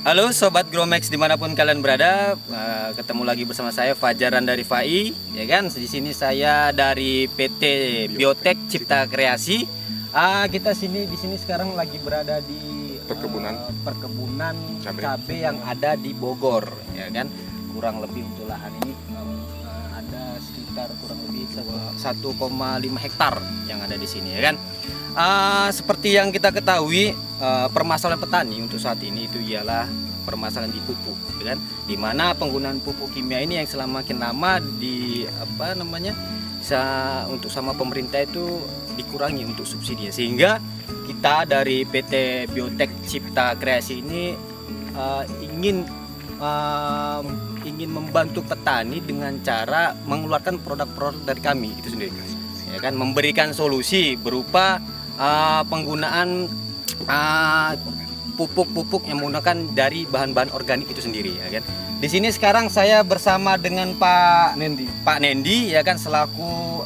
Halo Sobat Gromex dimanapun kalian berada, ketemu lagi bersama saya Fajaran dari FAI, ya kan? Di sini saya dari PT Biotek Cipta Kreasi. Kita di sini sekarang lagi berada di perkebunan cabai yang ada di Bogor, ya kan? Kurang lebih untuk lahan ini ada sekitar kurang lebih 1,5 hektar yang ada di sini, ya kan? Seperti yang kita ketahui, permasalahan petani untuk saat ini itu ialah permasalahan di pupuk, kan? Dimana penggunaan pupuk kimia ini yang semakin lama untuk sama pemerintah itu dikurangi untuk subsidi, sehingga kita dari PT Biotek Cipta Kreasi ini ingin membantu petani dengan cara mengeluarkan produk-produk dari kami itu sendiri, ya kan? Memberikan solusi berupa penggunaan pupuk-pupuk yang menggunakan dari bahan-bahan organik itu sendiri, ya kan. Di sini sekarang saya bersama dengan Pak Nendi, ya kan, selaku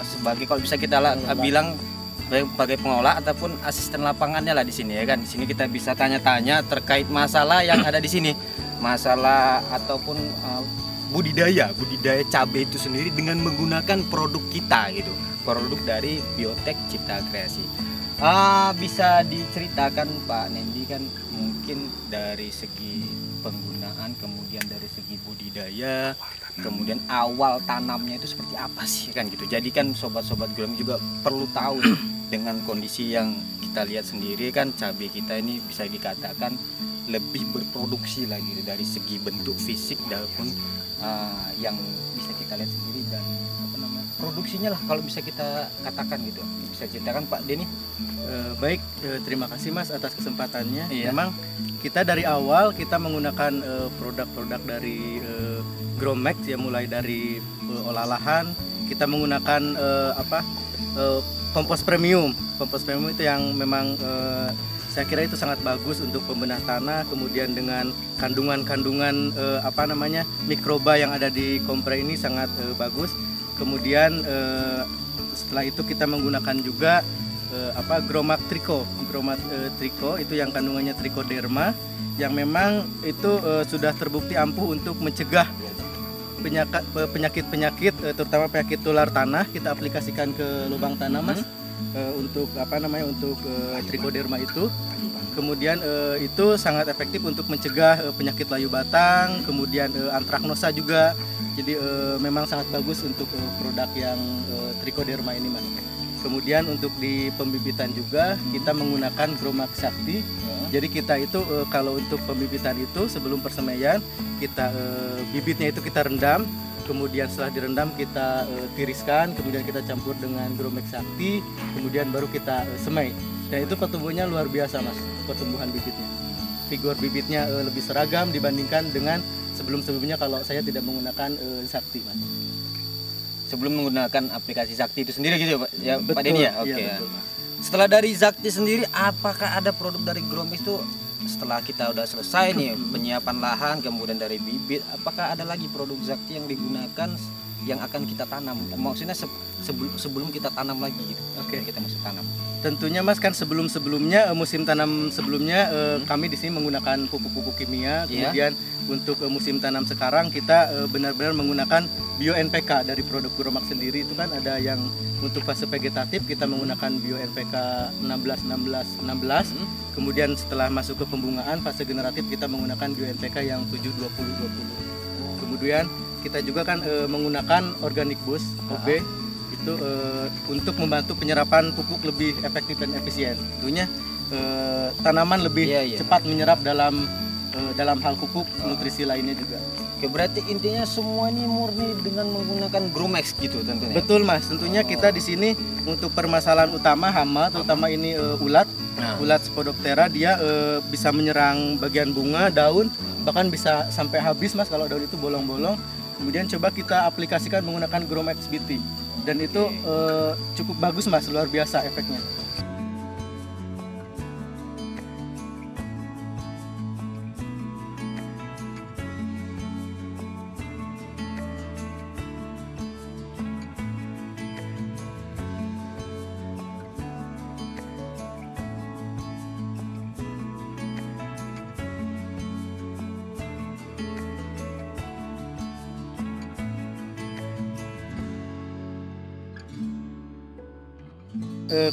sebagai, kalau bisa kita bilang sebagai pengelola ataupun asisten lapangannya lah di sini, ya kan. Di sini kita bisa tanya-tanya terkait masalah yang ada di sini, masalah ataupun budidaya cabai itu sendiri dengan menggunakan produk kita gitu, produk dari Biotek Cipta Kreasi. Bisa diceritakan Pak Nendi, kan mungkin dari segi penggunaan, kemudian dari segi budidaya, kemudian awal tanamnya itu seperti apa sih, kan gitu. Jadi kan sobat-sobat Gromex juga perlu tahu dengan kondisi yang kita lihat sendiri, kan cabai kita ini bisa dikatakan lebih berproduksi lagi dari segi bentuk fisik maupun yang bisa kita lihat sendiri, dan produksinya lah kalau bisa kita katakan gitu. Bisa ceritakan Pak Denny? Baik, terima kasih Mas atas kesempatannya. Iya. Memang kita dari awal kita menggunakan produk-produk dari Gromex, ya, mulai dari olah lahan. Kita menggunakan kompos premium. Kompos premium itu yang memang saya kira itu sangat bagus untuk pembenah tanah, kemudian dengan kandungan-kandungan mikroba yang ada di kompre ini sangat bagus. Kemudian setelah itu kita menggunakan juga Gromat Trico itu yang kandungannya trichoderma, yang memang itu sudah terbukti ampuh untuk mencegah penyakit-penyakit, terutama penyakit tular tanah. Kita aplikasikan ke lubang tanah, Mas, untuk trichoderma itu. Kemudian itu sangat efektif untuk mencegah penyakit layu batang, kemudian antraknosa juga. Jadi memang sangat bagus untuk produk yang trichoderma ini, Mas. Kemudian untuk di pembibitan juga kita menggunakan Gromax Sakti. Jadi kita itu kalau untuk pembibitan itu sebelum persemaian kita bibitnya itu kita rendam. Kemudian setelah direndam kita tiriskan, kemudian kita campur dengan Gromax Sakti, kemudian baru kita semai. Dan itu pertumbuhannya luar biasa, Mas, pertumbuhan bibitnya. Figur bibitnya lebih seragam dibandingkan dengan sebelum-sebelumnya kalau saya tidak menggunakan Sakti, Mas. Sebelum menggunakan aplikasi Sakti itu sendiri gitu, Pak? Ya, betul, Pak Denny ya? Oke. Iya, betul, Mas. Setelah dari Sakti sendiri, apakah ada produk dari Gromex itu setelah kita udah selesai nih penyiapan lahan, kemudian dari bibit, apakah ada lagi produk Sakti yang digunakan yang akan kita tanam? Maksudnya sebelum kita tanam lagi gitu. Oke. Kita masuk tanam. Tentunya, Mas, kan sebelumnya musim tanam sebelumnya kami di sini menggunakan pupuk-pupuk kimia. Kemudian untuk musim tanam sekarang kita benar-benar menggunakan Bio NPK dari produk Gromex sendiri. Itu kan ada yang untuk fase vegetatif kita menggunakan Bio NPK 16-16-16. Kemudian setelah masuk ke pembungaan fase generatif kita menggunakan Bio NPK yang 7-20-20. Kemudian kita juga kan menggunakan Organic Boost OB itu untuk membantu penyerapan pupuk lebih efektif dan efisien. Tentunya tanaman lebih cepat menyerap dalam hal pupuk, nutrisi lainnya juga. Oke, berarti intinya semua ini murni dengan menggunakan Gromex gitu tentunya. Betul, Mas. Tentunya kita di sini untuk permasalahan utama hama, terutama ini ulat Spodoptera, dia bisa menyerang bagian bunga, daun, bahkan bisa sampai habis, Mas, kalau daun itu bolong-bolong. Kemudian coba kita aplikasikan menggunakan Gromex BT. Dan itu cukup bagus, Mas, luar biasa efeknya.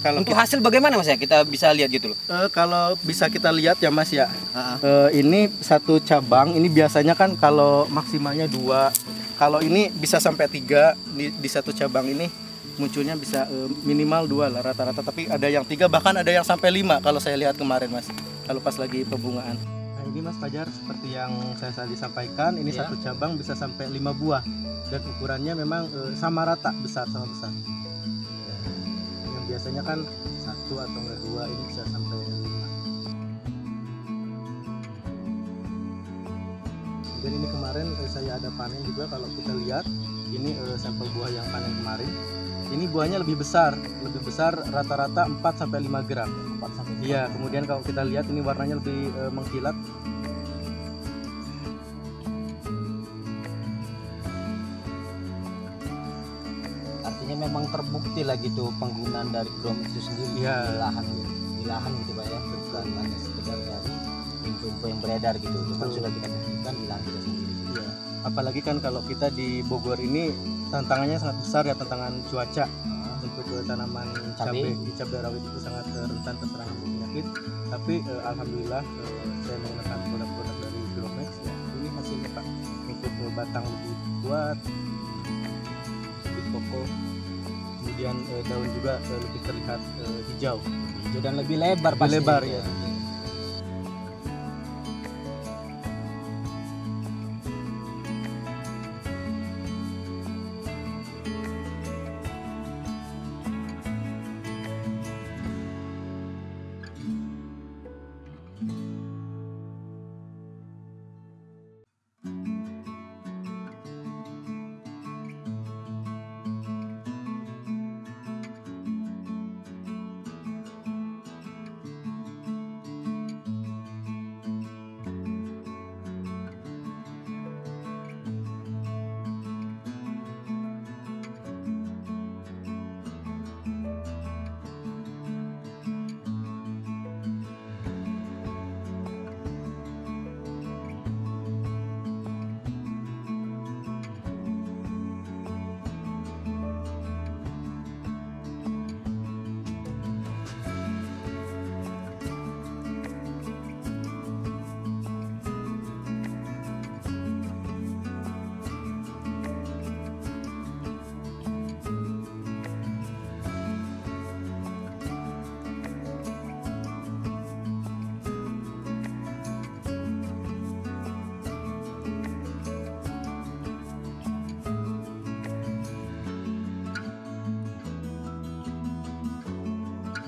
kalau Untuk hasil bagaimana Mas ya? Kita bisa lihat gitu loh. kalau bisa kita lihat ya Mas ya, ini satu cabang ini biasanya kan kalau maksimalnya 2, kalau ini bisa sampai 3 di satu cabang ini munculnya bisa minimal 2 lah rata-rata, tapi ada yang 3 bahkan ada yang sampai 5 kalau saya lihat kemarin Mas, kalau pas lagi pembungaan. Nah ini Mas Fajar, seperti yang saya tadi sampaikan, ini satu cabang bisa sampai 5 buah dan ukurannya memang sama rata, sama besar. Yang biasanya kan 1 atau enggak 2, ini bisa sampai 5. Dan ini kemarin saya ada panen juga, kalau kita lihat ini sampel buah yang panen kemarin. Ini buahnya lebih besar rata-rata 4 sampai 5 gram. 4 sampai 5. Iya, kemudian kalau kita lihat ini warnanya lebih mengkilat. Artinya memang terbukti lah gitu penggunaan dari Gromix itu sendiri di lahan gitu Pak ya, bukan hanya sekedar dari info-info yang beredar gitu, cuma sudah kita buktikan di lahan kita sendiri. Iya. Apalagi kan kalau kita di Bogor ini tantangannya sangat besar ya, tantangan cuaca untuk tanaman cabai rawit itu sangat rentan terserang penyakit. Tapi alhamdulillah saya menggunakan produk-produk dari Gromix ya, ini hasilnya Pak, untuk batang lebih kuat, lebih kokoh, kemudian daun juga lebih terlihat hijau Dan lebih lebar pasti. lebar ya.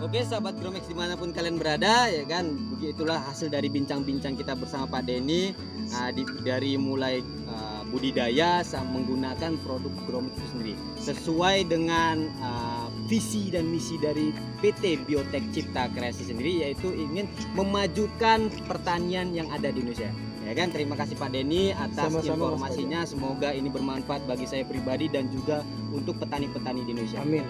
Oke sahabat Gromix dimanapun kalian berada ya kan, begitulah hasil dari bincang-bincang kita bersama Pak Denny dari mulai budidaya menggunakan produk Gromix itu sendiri sesuai dengan visi dan misi dari PT Biotek Cipta Kreasi sendiri, yaitu ingin memajukan pertanian yang ada di Indonesia. Ya kan, terima kasih Pak Denny atas informasinya. Semoga ini bermanfaat bagi saya pribadi dan juga untuk petani-petani di Indonesia. Amin.